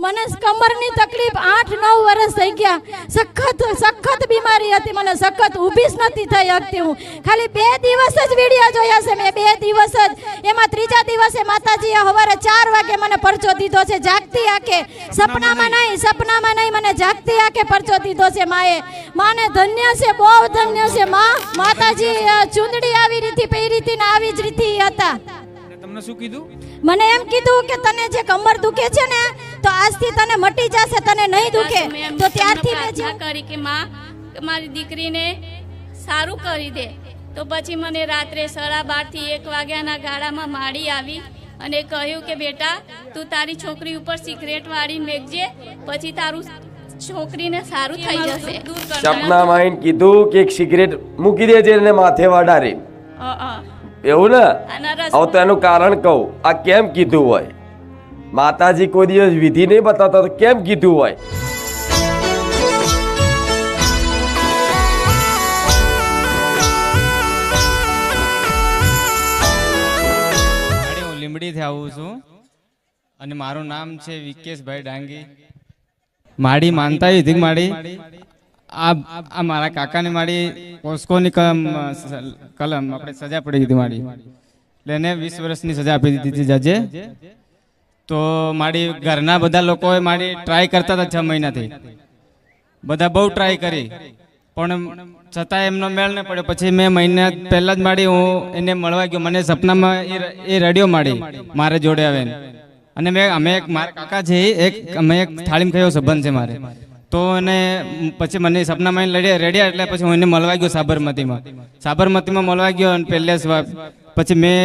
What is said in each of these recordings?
મને કમરની તકલીફ 8-9 વર્ષ થઈ ગયા. સખત બીમારી હતી. મને સખત ઊભી જ નથી થઈ શકતી. હું ખાલી 2 દિવસ જ વિડિયા જોયા છે મેં. 2 દિવસ જ. એમાં ત્રીજા દિવસે માતાજીએ સવારે 4 વાગે મને પરચો દીધો છે જાગતી આંખે. સપનામાં નહીં મને જાગતી આંખે પરચો દીધો છે માએ. માને ધન્ય છે, બહુ ધન્ય છે માતાજી. ચૂંદડી આવી રીતી પહેરી હતી ને આવી જ રીતી હતા. તમને શું કીધું? મને એમ કીધું કે તને જે કમર દુખે છે ને તો આજથી તને મટી જશે, તને નહીં દુખે. તો ત્યારથી મેં જે કરી કે માં મારી દીકરીને સારું કરી દે. તો પછી મને રાત્રે 12:30 થી 1 વાગ્યાના ગાળામાં માડી આવી અને કહ્યું કે બેટા તું તારી છોકરી ઉપર સિગરેટ વાળી મેકજે, પછી તારું છોકરીને સારું થઈ જશે. સપનામાં આવીને કીધું કે એક સિગરેટ મૂકી દેજે અને માથે વાડારી. એવું ને? હવે તો એનું કારણ કહું. આ કેમ કીધું હોય? માતાજી કોઈ દિવસ વિધિ નહીં બતાવતા તો કેમ કીધું હોય? હું લીંબડીથી આવું છું અને મારું નામ છે વિકેશભાઈ ડાંગી. માડી માનતા હતી માડી આ મારા કાકાની માડી પોસ્કોની કલમ આપણે સજા પડી હતી માડી, એટલે એને 20 વર્ષની સજા આપી દીધી હતી જજે. તો મારી ઘરના બધા લોકોએ મારી ટ્રાય કરતા હતા 6 મહિનાથી. બધા બહુ ટ્રાય કરી પણ છતાં એમનો મેળ ન પડ્યો. પછી મેં મહિના પહેલા જ માડી હું એને મળવા ગયો. મને સપનામાં એ રડ્યો માડી મારે જોડે આવે અને અમે મારા કાકા છે અમે એક થાળીમાં ખાયો સંબંધ છે મારે. તો એને પછી મને સપનામાં રેડ્યા એટલે પછી હું એને મળવા ગયો સાબરમતીમાં મળવા ગયો. અને પહેલે પછી મેં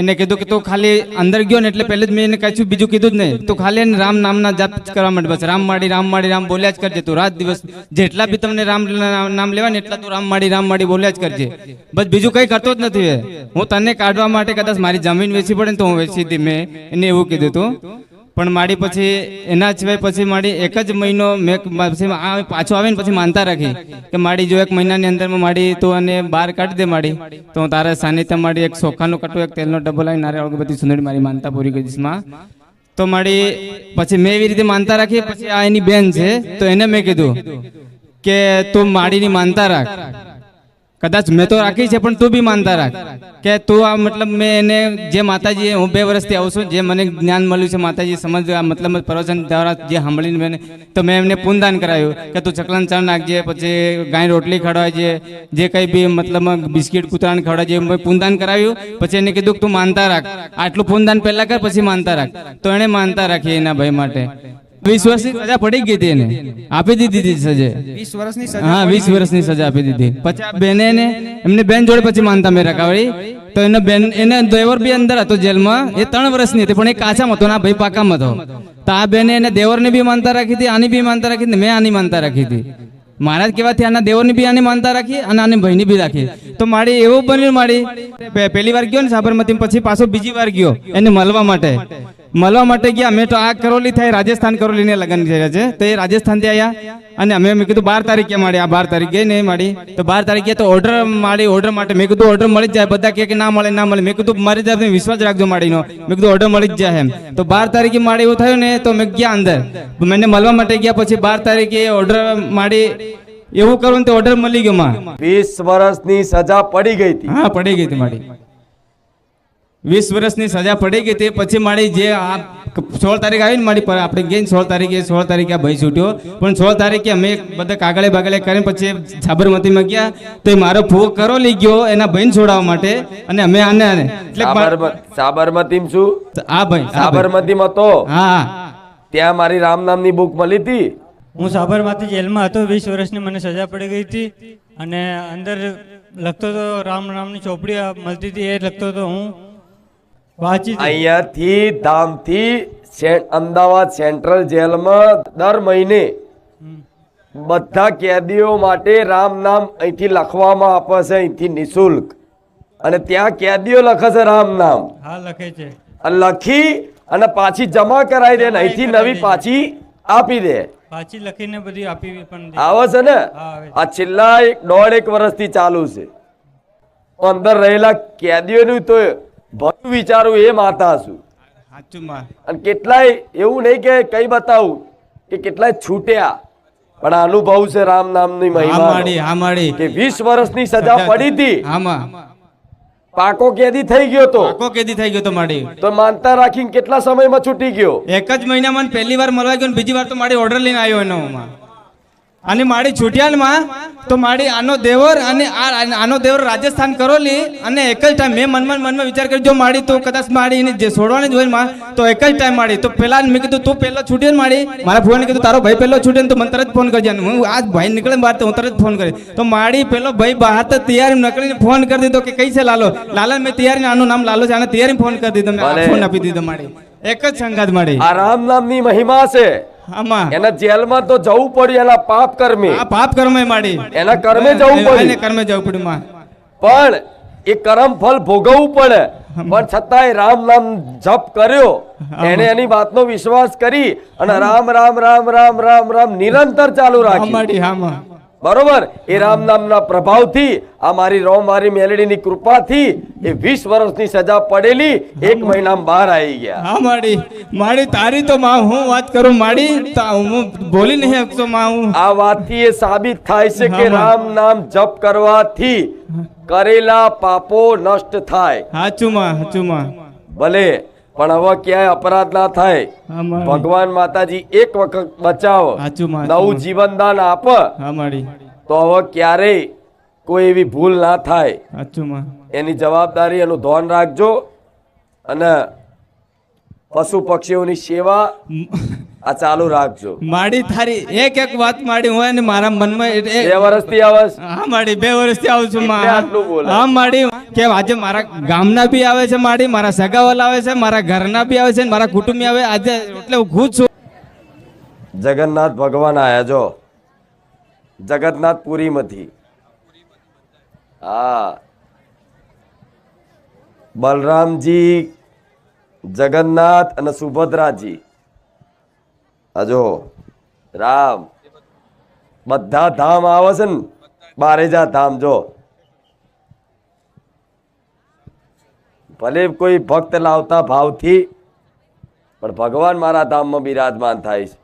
એને કીધું કે તું ખાલી અંદર ગયો ને એટલે પહેલે જ મેં એને કશું બીજું કીધું જ નહીં. તું ખાલી એને રામ નામના જાપ કરવા માટે બસ રામ માડી બોલ્યા જ કરજે. તું રાત દિવસ જેટલા બી તમને રામ નામ લેવા ને એટલા તું રામ માડી બોલ્યા જ કરજે. બસ બીજું કંઈ કરતો જ નથી. હું તને કાઢવા માટે કદાચ મારી જમીન વેચી પડે ને તો હું વેચી હતી. મેં એને એવું કીધું હતું. પણ માડી પછી એના સિવાય પછી માડી 1 જ મહિનો મેં પાછો આવે ને પછી માનતા રાખી કે માડી જો 1 મહિનાની અંદરમાં માડી તું અને બહાર કાઢી દે માડી તો હું તારા સાનિધ્ય માડી એક ચોખાનું કટું એક તેલનો ડબ્બો લાવી નારિયેળ બધી સુંદરી મારી માનતા પૂરી કરી દઈશ માં. તો માડી પછી મેં એવી રીતે માનતા રાખી. પછી આ એની બેન છે તો એને મેં કીધું કે તું માડીની માનતા રાખ. કદાચ મેં તો રાખી છે પણ તું બી માનતા રાખ કે તું આ મતલબ મેં એને જે માતાજી હું 2 વર્ષથી આવું છું, જે મને જ્ઞાન મળ્યું છે માતાજી સમજ મતલબ પ્રવચન દ્વારા જે સાંભળીને મેં તો મેં એમને પૂનદાન કરાવ્યું કે તું ચકલાન ચણ નાખજે, પછી ગાય રોટલી ખવડાવજે, જે કંઈ બી મતલબ બિસ્કિટ કૂતરાને ખવડાવજે મેં પૂનદાન કરાવ્યું. પછી એને કીધું કે તું માનતા રાખ, આટલું પૂનદાન પહેલા કર પછી માનતા રાખ. તો એણે માનતા રાખી એના ભાઈ માટે. 20 વર્ષની સજા પડી ગઈ હતી એને આપી દીધી સજા. 20 વર્ષની સજા? હા 20 વર્ષની સજા આપી દીધી. પછી આ બેને એમને બેન જોડે પછી માનતા મેં રખાવડી. તો એને બેન એને દેવર બી અંદર હતો જેલમાં. એ 3 વર્ષની હતી પણ એ કાચામાં હતો ને આ ભાઈ પાકામાં હતો. તો આ બેને એને દેવરને બી માનતા રાખી હતી, આની બી માનતા રાખી હતી, મેં આની માનતા રાખી હતી. મહારાજ કહેવાથી આના દેવરની બી આની માનતા રાખી અને આની ભાઈની બી રાખી. તો મારી એવું બન્યું મારી પહેલી વાર ગયો ને સાબરમતી, પછી પાછો બીજી વાર ગયો એને મળવા માટે ગયા. મેં તો આ કરોલી થાય રાજસ્થાન કરોલીને લગ્ન થયા છે તો એ રાજસ્થાનથી આવ્યા અને અમે મેં કીધું 12 તારીખે માડી આ 12 તારીખ ગઈ ને માડી તો 12 તારીખે તો ઓર્ડર માટે મેં કીધું ઓર્ડર મળી જ જાય. બધા કહે કે ના મળે. મેં કીધું મારી તમે વિશ્વાસ રાખજો માડીનો. મેં કીધું ઓર્ડર મળી જ જાય એમ. તો 12 તારીખે માડી એવું થયું ને તો મેં ગયા અંદર મને મળવા માટે ગયા. પછી 12 તારીખે ઓર્ડર માડી એવું કરું ને તો ઓર્ડર મળી ગયો માં. 20 વર્ષની સજા પડી ગઈ હતી. હા પડી ગઈ હતી માડી. 20 વર્ષની સજા પડી ગઈ હતી. પછી મારી જે 16 તારીખ આવી ને મારી પર આપણે ગઈ 16 તારીખે ભાઈ છૂટ્યો. પણ 16 તારીખે અમે બધા કાગળે બાગળે કરીને પછી સાબરમતીમાં ગયા તો એ મારો ફૂક કરો લઈ ગયો એના ભાઈને છોડાવવા માટે. અને અમે આને એટલે સાબરમતીમાં શું? હા ભાઈ સાબરમતીમાં તો હા ત્યાં મારી રામ નામની બુક મળી હતી. હું સાબરમતી જેલમાં હતો. 20 વર્ષની મને સજા પડી ગઈ હતી અને અંદર લખતો તો રામ નામની ચોપડી મળતી હતી એ લખતો તો હું વાંચી. અહીંયાથી ધામથી અમદાવાદ સેન્ટ્રલ જેલમાં દર મહિને બધા કેદીઓ માટે રામ નામ અહીંથી લખવામાં આપે છે, અહીંથી નિઃશુલ્ક. અને ત્યાં કેદીઓ લખે છે રામ નામ. હા લખે છે. લખી અને પાછી જમા કરાવી દે, અહીંથી નવી પાછી આપી દે. પાછી લખીને બધી આપી પણ આવે છે ને. આ છેલ્લા 1.5 વર્ષથી ચાલુ છે. અંદર રહેલા કેદીઓનું તો ભલું વિચારું એ માતા છું. સાચું માં અને કેટલાય એવું નહીં કે કઈ બતાવું કે કેટલાય છૂટ્યા, પણ આ અનુભવ છે રામ નામની હા મહિમા માડી હા માડી કે 20 વર્ષની સજા પડી હતી, હા માં પાકો કેદી થઈ ગયો તો પાકો કેદી થઈ ગયો તો માડી તો માનતા રાખીને કેટલા સમયમાં છૂટી ગયો? એક જ મહિનામાં પહેલી વાર મળવા ગયો ને બીજી વાર તો મારી ઓર્ડર લઈને આવ્યો એનો માં. અને મારી છૂટિયામાં તો મારી આનો દેવર અને આનો દેવર રાજસ્થાન કરોલી અને એક જ ટાઈમ મેં મનમાં વિચાર કર્યો જો માડી તો કદાચ માડી એને જે છોડવાની જ હોય માં તો એક જ ટાઈમ માડી તો પેલા મેં કીધું તું પહેલો છૂટ્યો ને માડી, મારા ભુવાને કીધું તારો ભાઈ પહેલો છૂટ્યો ને તો મને તરત ફોન કરજે. હું આજ ભાઈ નીકળે બહાર તો હું તરત ફોન કરી તો માડી પેલો ભાઈ બહાર તો તૈયારી નકળીને ફોન કરી દીધો કે કઈ છે લાલો, લાલા મેં તૈયારી આનું નામ લાલો છે આને તૈયારી ફોન કરી દીધો, મેં ફોન આપી દીધો માડી. એક જ સંગાત માડી. આ રામ નામની મહિમા છે. આમાં એના જેલમાં તો જવું પડ્યું એના પાપ કર્મે, આ પાપ કર્મ માડી એના કર્મે જવું એને પડ્યું, કર્મે જવું પડ્યું માં. પણ એ કર્મ ફલ ભોગવવું પડે. પણ છતાંય રામ નામ જપ કર્યો, એને એની વાતનો વિશ્વાસ કરી અને રામ રામ રામ રામ રામ રામ નિરંતર ચાલુ હા રાખ્યું. માડી હા માં. બરોબર. એ રામ નામના પ્રભાવથી આ મારી મેલડીની કૃપાથી એ 20 વર્ષની સજા પડેલી 1 મહિનામાં બહાર આવી ગયા. હા માડી માડી તારી તો માં હું વાત કરું માડી હું બોલી નહીં શકતો માં. હું આ વાતથી એ સાબિત થાય છે કે હા, રામ નામ જપ કરવાથી કરેલા પાપો નષ્ટ થાય. સાચું માં સાચું માં. ભલે પણ હવે ક્યાંય અપરાધ ના થાય. હા માડી ભગવાન માતાજી એક વખત બચાવ, સાચું માં. નવું જીવનદાન આપ, હા માડી તો હવે ક્યારેય કોઈ એવી ભૂલ ના થાય. સાચું માં. એની જવાબદારી એનું ધ્યાન રાખજો અને પશુ પક્ષીઓની સેવા આ ચાલુ રાખજો. માડી તારી એક એક વાત માડી હોય ને મારા મનમાં 2 વર્ષથી આવે છે. હા માડી 2 વર્ષથી આવું છું એટલે માં. આટલું બોલે. હા માડી કે આજે મારા ગામના બી આવે છે માડી, મારા સગાવાલા આવે છે, મારા ઘરના બી આવે છે, મારા કુટુંબી આવે. આજે એટલે હું ખુશ છું. જગન્નાથ ભગવાન આયા જો જગન્નાથપુરીમાંથી. હા, બલરામજી, જગન્નાથ અને સુભદ્રાજી. હજો રામ બધા ધામ આવે છે ને, બારેજા ધામ. જો ભલે કોઈ ભક્ત લાવતા ભાવથી, પણ ભગવાન મારા ધામમાં બિરાજમાન થાય છે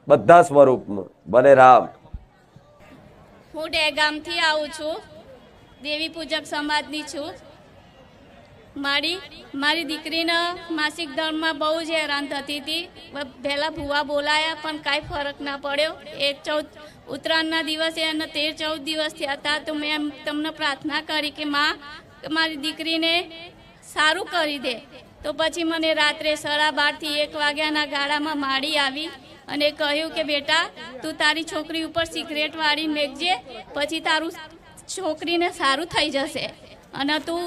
બધા સ્વરૂપમાં. ભલે રામ. હું ડેગામથી આવું છું, દેવી પૂજક સમાજની છું. મારી દીકરીને માસિક ધર્મમાં બહુ જ હેરાન થતી હતી. પહેલાં ભૂવા બોલાયા પણ કાંઈ ફરક ના પડ્યો. ઉત્તરાયણના દિવસે એને 13-14 દિવસ થયા હતા. તો મેં તમને પ્રાર્થના કરી કે માં મારી દીકરીને સારું કરી દે. તો પછી મને રાત્રે 12:30 થી 1 વાગ્યાના ગાળામાં માડી આવી અને કહ્યું કે બેટા તું તારી છોકરી ઉપર સિગરેટ વાળી મેકજે, પછી તારું છોકરીને સારું થઈ જશે અને તું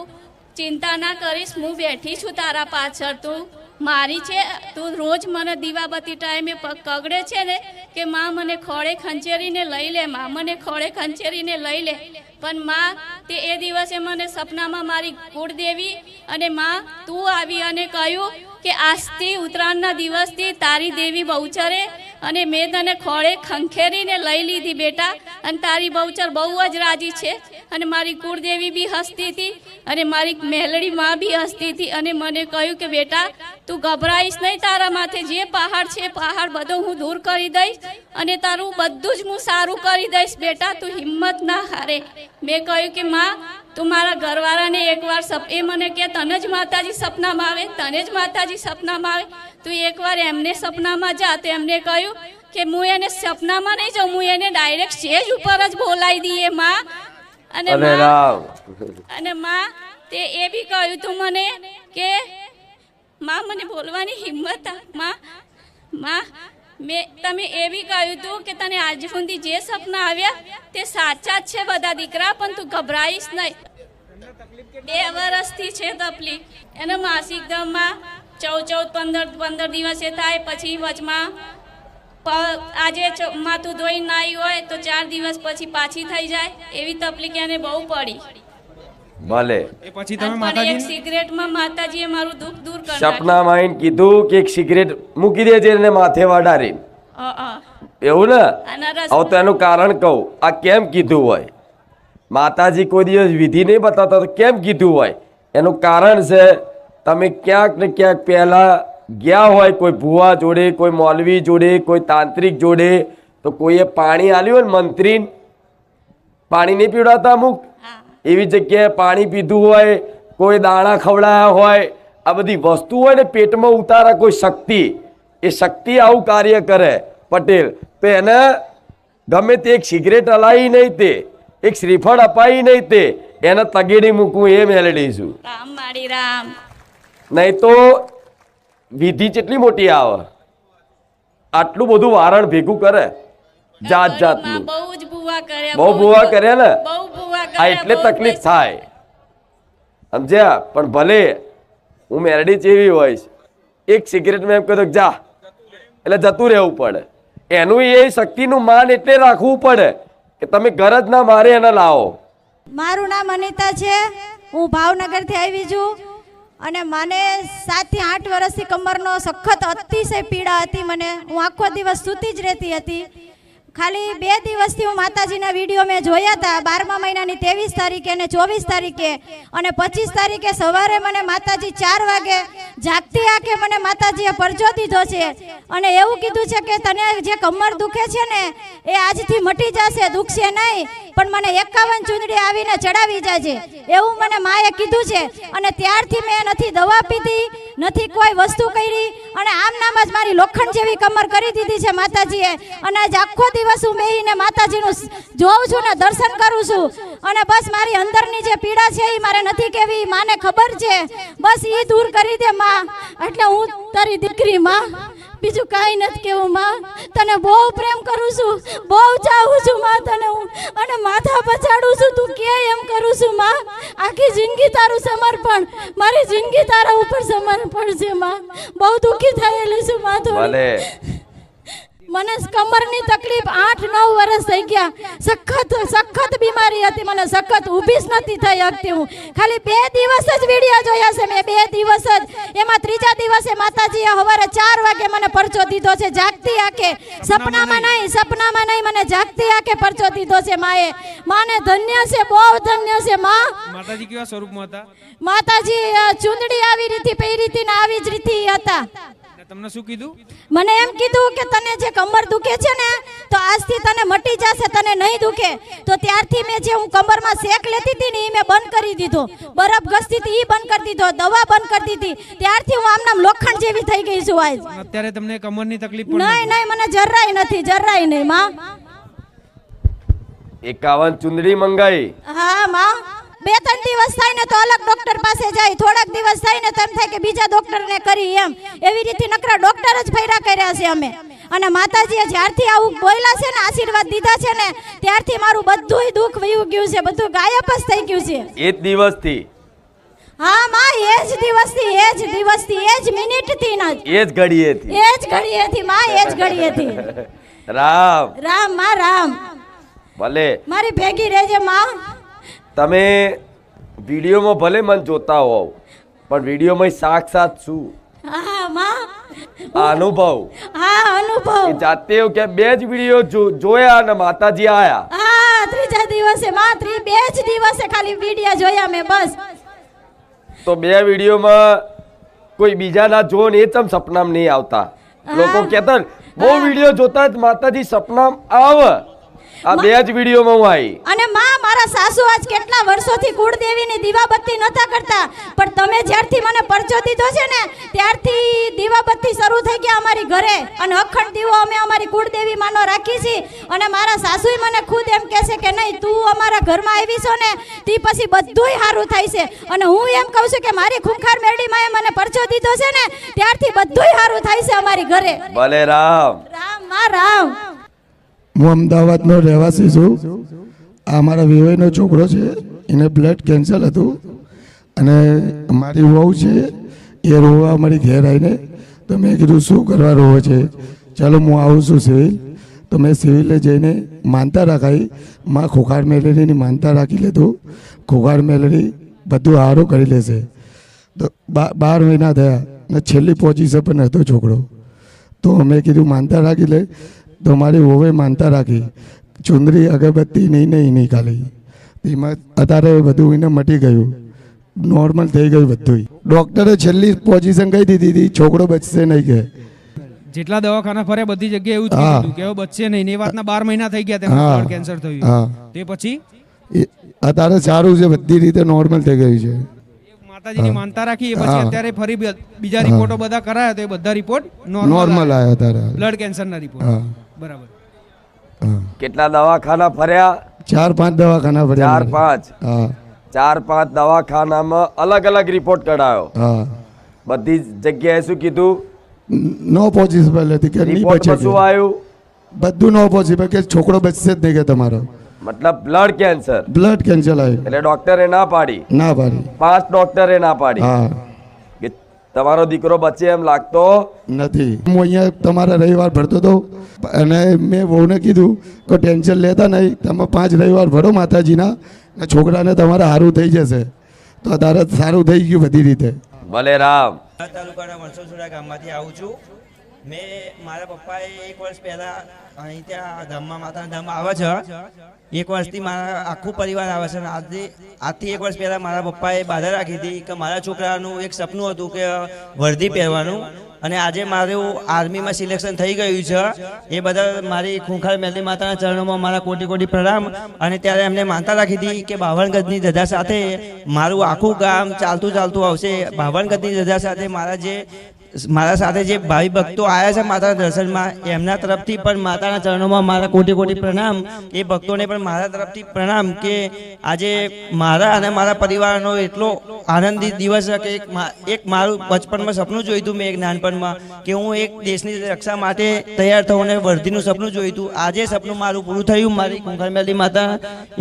ચિંતા ના કરીશ, હું બેઠી છું તારા પાછળ, તું મારી છે. તું રોજ મને દીવાબત્તી ટાઈમે કગડે છે ને કે માં મને ખોળે ખંચેરીને લઈ લે, માં મને ખોળે ખંચેરીને લઈ લે. પણ માં તે એ દિવસે મને સપનામાં મારી કુળદેવી અને માં તું આવી અને કહ્યું કે આજથી ઉત્તરાયણના દિવસથી તારી દેવી બહુચરે અને મેં તને ખોળે ખંખેરીને લઈ લીધી બેટા, અને તારી બહુચર બહુ જ રાજી છે. અને મારી કુળદેવી બી હસતી હતી અને મારી મેલડી માં બી હસતી હતી અને મને કહ્યું કે બેટા તું ગભરાઈશ નહીં, તારા માથે જે પહાડ છે પહાડ બધો હું દૂર કરી દઈશ અને તારું બધું જ હું સારું કરી દઈશ બેટા, તું હિંમત ના હારે. મેં કહ્યું કે માં તું મારા ઘરવાળાને એકવાર એ મને કે તને જ માતાજી સપનામાં આવે, તને જ માતાજી સપનામાં આવે, તું એકવાર એમને સપનામાં જા. તો એમને કહ્યું કે હું એને સપનામાં નહીં જાઉં, હું એને ડાયરેક્ટ સ્ટેજ ઉપર જ બોલાવી દઈએ માં. અને માં તે એ બી કહ્યું તું મને કે માં મને બોલવાની હિંમત માં તમે એ બી કહ્યું તું કે તને આજ સુધી જે સપના આવ્યા તે સાચા જ છે બધા દીકરા, પણ તું ગભરાઈશ નહીં. 2 વર્ષથી છે તકલીફ એને. માસિક ધર્મમાં 14-15 દિવસે થાય, પછી વચમાં આજે માથું ધોઈ નાઈ હોય તો 4 દિવસ પછી પાછી થઈ જાય, એવી તકલીફ એને બહુ પડી. ભલે પછી તમે પણ એક સિગરેટમાં માતાજીએ મારું દુઃખ દૂર કરી સપનામાં આવીને કીધું કે એક સિગરેટ મૂકી દેજે અને માથે વાડારી. એવું ને? હવે તો એનું કારણ કહું. આ કેમ કીધું હોય? માતાજી કોઈ દિવસ વિધિ નહીં બતાવતા તો કેમ કીધું હોય? એનું કારણ છે તમે ક્યાંક ને ક્યાંક પહેલા ગયા હોય કોઈ ભુવા જોડે, કોઈ મૌલવી જોડે, કોઈ તાંત્રિક જોડે, તો કોઈએ પાણી આલ્યું હોય ને, મંત્રી પાણી નહીં પીવડાવતા અમુક એવી જગ્યાએ પાણી પીધું હોય, કોઈ દાણા ખવડાયા હોય, આ બધી વસ્તુ હોય ને પેટમાં ઉતારા કોઈ શક્તિ, એ શક્તિ આવું કાર્ય કરે પટેલ, તો એને ગમે તે એક સિગરેટ હલાવી નહીં, તે એક શ્રીફળ અપાઈ નહીં, તે એને તગેડી મૂકવું એ મેળવીશું. રામ માડી રામ. નહીં તો વિધિ કેટલી મોટી આવે, આટલું બધું વારણ ભેગું કરે જાત જાતનું. બહુ જ ભૂવા કર્યા, બહુ ભૂવા કર્યા ને, બહુ ભૂવા આ કર્યા, એટલે બહુ તકલીફ થાય, સમજ્યા? પણ ભલે હું મેરડી જેવી હોઈશ, એક સિગરેટમાં એમ કહ્યું જા એટલે જતું રહેવું પડે. એનું એ શક્તિનું માન એટલે રાખવું પડે કે તમે ગરજ ના મારે એને લાવો. મારું નામ અનિતા છે, હું ભાવનગરથી આવી છું અને મને 7 થી 8 વર્ષથી કમરનો સખત અતિશય પીડા હતી. મને હું આખો દિવસ સૂતી જ રહેતી હતી. ખાલી 2 દિવસથી હું માતાજીના વિડીયો મેં જોયા હતા, 12મા મહિનાની 23 તારીખે અને 24 તારીખે અને 25 તારીખે સવારે મને માતાજી 4 વાગે જાગતી આંખે મને માતાજીએ પરચો દીધો છે અને એવું કીધું છે કે તને જે કમર દુખે છે ને એ આજથી મટી જશે, દુખશે નહીં, પણ મને 51 ચૂંદડી આવીને ચડાવી જાજે એવું મને માએ કીધું છે. અને ત્યારથી મેં નથી દવા પીધી, નથી કોઈ વસ્તુ કરી અને આમ નામ જ મારી લોખંડ જેવી કમર કરી દીધી છે માતાજીએ. અને આજ આખો દિવસ હું બેહીને માતાજીનું જોઉં છું ને દર્શન કરું છું અને બસ મારી અંદરની જે પીડા છે એ મારે નથી કહેવી, માને ખબર છે, બસ એ દૂર કરી દે માં. એટલે હું તારી દીકરી માં, બીજું કાંઈ નથી કેવું માં. તને બહુ પ્રેમ કરું છું, બહુ ચાહું છું માં તને હું, અને માથા પછાડું છું, તું કે એમ કરું છું માં. આખી જિંદગી તારું સમર્પણ, મારી જિંદગી તારા ઉપર સમર્પણ છે માં. બહુ દુઃખી થયેલી છું માં. થોડી મને કમરની તકલીફ 8-9 વર્ષ થઈ ગયા, સખત બીમારી હતી, મને સખત ઊભી જ નથી થઈ શકતી. હું ખાલી 2 દિવસ જ વિડીયો જોયા છે મેં, 2 દિવસ જ. એમાં 3જા દિવસે માતાજીએ સવારે 4 વાગે મને પરચો દીધો છે જાગતી આંખે, સપનામાં નહીં મને જાગતી આંખે પરચો દીધો છે માએ. માને ધન્ય છે, બહુ ધન્ય છે માં. માતાજી કેવા સ્વરૂપમાં હતા? માતાજી ચૂંદડી આવી રીતિ પહેરી હતી ને આવી જ રીતિ હતા. તમને શું કીધું? મને એમ કીધું કે તને જે કમર દુખે છે ને તો આજથી તને મટી જશે, તને નહીં દુખે. તો ત્યારથી મેં જે હું કમરમાં શેક લેતી હતી ને એ મેં બંધ કરી દીધો, બરફ ઘસતી હતી એ બંધ કરી દીધો, દવા બંધ કરી દીધી. ત્યારથી હું આમનામ લોખંડ જેવી થઈ ગઈ છું આજ. અત્યારે તમને કમરની તકલીફ નહીં, મને જરાય નથી, જરાય નહીં માં. 51 ચુંદડી મંગાઈ? હા માં. 2-3 દિવસ થાય ને તો અલગ ડોક્ટર પાસે જાય, થોડાક દિવસ થાય ને તો એમ થાય કે બીજા ડોક્ટરને કરી, એમ એવી રીતે નકરા ડોક્ટર જ ફેરા કર્યા છે અમે. અને માતાજીએ જ્યારથી આવું બોલ્યા છે ને, આશીર્વાદ દીધા છે ને, ત્યારથી મારું બધુંય દુઃખ વયું ગયું છે, બધું ગાયબ જ થઈ ગયું છે. એ જ દિવસથી? હા માં, એ જ દિવસથી, એ જ મિનિટથી ન જ, એ જ ઘડીએથી, એ જ ઘડીએથી માં, એ જ ઘડીએથી. રામ માં રામ. ભલે મારી ભેગી રહેજે માં. તમે વિડીયોમાં ભલે મન જોતા હોવ પણ વિડીયોમાં સાક્ષાત શું? હા માં. આ અનુભવ. હા અનુભવ. એ જાતે એવું કે 2 જ વિડીયો જોયા અને માતાજી આયા. હા 3જા દિવસે માં, 2 જ દિવસે ખાલી વિડીયો જોયા મેં બસ. તો 2 વિડીયોમાં કોઈ બીજા ના જો ને એ તમ સપનામાં નહીં આવતા. લોકો કહેતા બહુ વિડીયો જોતા જ માતાજી સપનામાં આવે. આ 2 જ વિડીયોમાં હું આવી. અને માં, મારા સાસુ આજ કેટલા વર્ષોથી કુળદેવીની દીવાબત્તી નતા કરતા, પણ તમે જ્યારથી મને પરચો દીધો છે ને ત્યારથી દીવાબત્તી શરૂ થઈ ગયા અમારી ઘરે. અને અખંડ દીવો અમે અમારી કુળદેવી માનો રાખી છે. અને મારા સાસુય મને ખુદ એમ કહે છે કે નહીં, તું અમારા ઘરમાં આવી છો ને તે પછી બધુંય સારું થાય છે. અને હું એમ કહું છું કે મારી ખૂંખાર મેરડી માએ મને પરચો દીધો છે ને ત્યારથી બધુંય સારું થાય છે અમારી ઘરે. ભલે રામ. માં રામ. હું અમદાવાદનો રહેવાસી છું. આ મારા વિવેકનો છોકરો છે, એને બ્લડ કેન્સર હતું અને મારી વહુ છે એ રોવા અમારી ઘેર આવીને, તો મેં કીધું શું કરવા રોવે છે, ચાલો હું આવું છું સિવિલ. તો મેં સિવિલે જઈને માનતા રાખાઈ, માં ખોખાર મેલેરીની માનતા રાખી લીધું. ખોખાર મેલેરી બધું સારું કરી લેશે. તો 12 મહિના થયા ને છેલ્લી પોઝિશન પર હતો છોકરો. તો મેં કીધું માનતા રાખી લે. તો મારી વહુએ માનતા રાખી, ચુંદરી અગરબત્તી નહીં ખાલી. એમાં અત્યારે બધું એને મટી ગયું. નોર્મલ થઈ ગયું બધું. ડોક્ટરે છેલ્લી પોઝિશન કહી દીધી હતી છોકરો બચશે નહીં કે. જેટલા દવાખાના ફર્યા બધી જગ્યાએ એવું જ હા. કીધું કે હવે બચશે નહીં ને એ વાતના 12 મહિના થઈ ગયા તેમને હા. બ્લડ કેન્સર થયું હા તે પછી અત્યારે સારું છે, બધી રીતે નોર્મલ થઈ ગયું છે. માતાજીની માનતા રાખી એ પછી હા. અત્યારે ફરી બીજા રિપોર્ટો બધા કરાયા તો એ બધા રિપોર્ટ નોર્મલ આવ્યા અત્યારે. બ્લડ કેન્સરના રિપોર્ટ હા બરાબર. હા. કેટલા દવાખાના ફર્યા? 4-5 દવાખાના ભર્યા. 4-5. હા 4-5 દવાખાનામાં અલગ અલગ રિપોર્ટ કઢાયો. હા. બધી જગ્યાએ શું કીધું? નો પોસિબલ હતી કે નહીં રિપોર્ટ બચે શું કે. આવ્યું? બધું નો પોસિબલ કે છોકરો બચશે જ નહીં કે તમારો. મતલબ બ્લડ કેન્સર. બ્લડ કેન્સર આવ્યું. એટલે ડોક્ટરે ના પાડી, ના પાડી. 5 ડોક્ટરે ના પાડી હા કે તમારો દીકરો બચે એમ લાગતો. નથી. હું અહીંયા તમારા રવિવાર ભરતો હતો અને મેં વહુને કીધું કે ટેન્શન લેતા નહીં, તમે 5 રવિવાર ભરો માતાજીના ને છોકરાને તમારે સારું થઈ જશે. તો અત્યારે સારું થઈ ગયું બધી રીતે. ભલે રામ. તાલુકાના વંશોસુરા ગામમાંથી આવું છું. મેં મારા પપ્પાએ 1 વર્ષ પહેલા અહીં ત્યાં ધામમાં માતાના ધામ આવે છે. 1 વર્ષથી મારા આખું પરિવાર આવે છે. અને આજથી 1 વર્ષ પહેલા મારા પપ્પાએ બાધા રાખી હતી કે મારા છોકરાનું એક સપનું હતું કે વર્દી પહેરવાનું. અને આજે મારું આર્મીમાં સિલેક્શન થઈ ગયું છે. એ બદલ મારી ખૂંખાર મેલડી માતાના ચરણોમાં મારા કોટી કોટી પ્રણામ. અને ત્યારે એમને માનતા રાખી હતી કે 52 ગજની ધજા સાથે મારું આખું ગામ ચાલતું ચાલતું આવશે. 52 ગજની ધજા સાથે મારા સાથે જે ભાવિ ભક્તો આવ્યા છે માતાના દર્શનમાં એમના તરફથી પણ માતાના ચરણોમાં મારા કોટી કોટી પ્રણામ. એ ભક્તોને પણ મારા તરફથી પ્રણામ કે આજે મારા અને મારા પરિવારનો એટલો આનંદિત દિવસ છે કે એક મારું બચપનમાં સપનું જોયું હતું મેં એક નાનપણમાં કે હું એક દેશની રક્ષા માટે તૈયાર થવું અને વર્ધીનું સપનું જોયું હતું. આજે સપનું મારું પૂરું થયું. મારી ખૂંખાર મેલડી માતા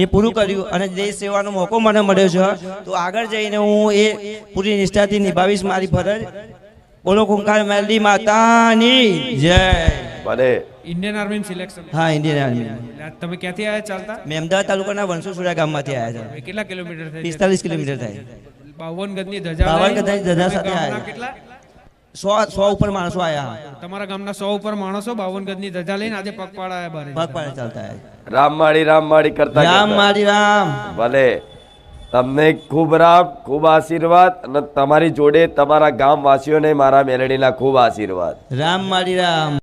એ પૂરું કર્યું અને દેશ સેવાનો મોકો મને મળ્યો છે. તો આગળ જઈને હું એ પૂરી નિષ્ઠાથી નિભાવીશ મારી ફરજ. બોલો ખૂંખાર મેલડી માતાની જય. ભલે. Indian army selection. હા, ઇન્ડિયન આર્મી. તમે ક્યાંથી આવ્યા ચાલતા? મેં અમદાવાદ તાલુકાના વંશોસુરા ગામમાંથી આવ્યા છે. કેટલા કિલોમીટર થાય? 45 કિલોમીટર થાય. 52 ગજની ધજા 52 ગજની ધજા સાથે ગામના આવ્યા. કેટલા? 100 ઉપર માણસો આવ્યા. તમારા ગામના 100 ઉપર માણસો 52 ગજની ધજા લઈને આજે પગપાળા આવ્યા બારે. પગપાળા ચાલતા આવ્યા. રામમાળી કરતા રામ કરતા. મારી રામ. ભલે. તમને ખૂબ રામ, ખૂબ આશીર્વાદ અને તમારી જોડે તમારા ગામવાસીઓને મારા મેલડીના ખૂબ આશીર્વાદ. રામ મારી રામ.